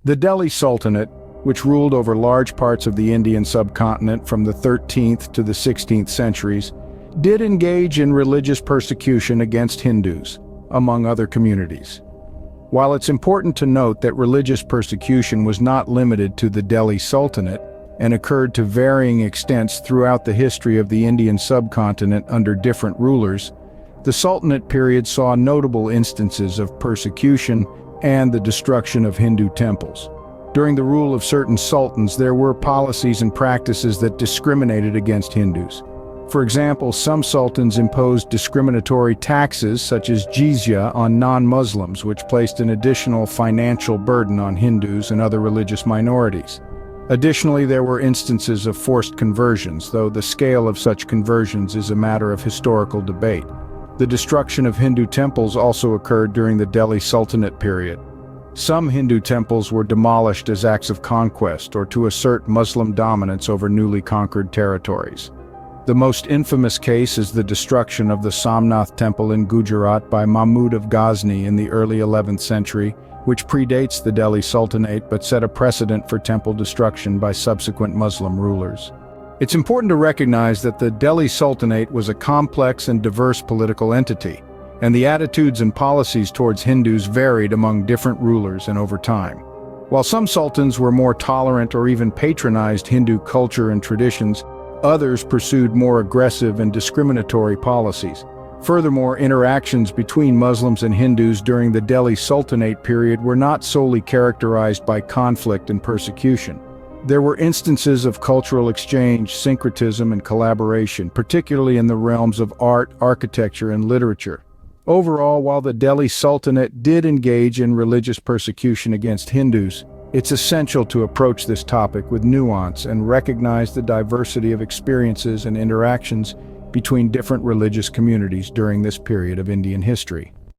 The Delhi Sultanate, which ruled over large parts of the Indian subcontinent from the 13th to the 16th centuries, did engage in religious persecution against Hindus, among other communities. While it's important to note that religious persecution was not limited to the Delhi Sultanate and occurred to varying extents throughout the history of the Indian subcontinent under different rulers, the Sultanate period saw notable instances of persecution and the destruction of Hindu temples. During the rule of certain sultans, there were policies and practices that discriminated against Hindus. For example, some sultans imposed discriminatory taxes such as jizya on non-Muslims, which placed an additional financial burden on Hindus and other religious minorities. Additionally, there were instances of forced conversions, though the scale of such conversions is a matter of historical debate. The destruction of Hindu temples also occurred during the Delhi Sultanate period. Some Hindu temples were demolished as acts of conquest or to assert Muslim dominance over newly conquered territories. The most infamous case is the destruction of the Somnath Temple in Gujarat by Mahmud of Ghazni in the early 11th century, which predates the Delhi Sultanate but set a precedent for temple destruction by subsequent Muslim rulers. It's important to recognize that the Delhi Sultanate was a complex and diverse political entity, and the attitudes and policies towards Hindus varied among different rulers and over time. While some sultans were more tolerant or even patronized Hindu culture and traditions, others pursued more aggressive and discriminatory policies. Furthermore, interactions between Muslims and Hindus during the Delhi Sultanate period were not solely characterized by conflict and persecution. There were instances of cultural exchange, syncretism, and collaboration, particularly in the realms of art, architecture, and literature. Overall, while the Delhi Sultanate did engage in religious persecution against Hindus, it's essential to approach this topic with nuance and recognize the diversity of experiences and interactions between different religious communities during this period of Indian history.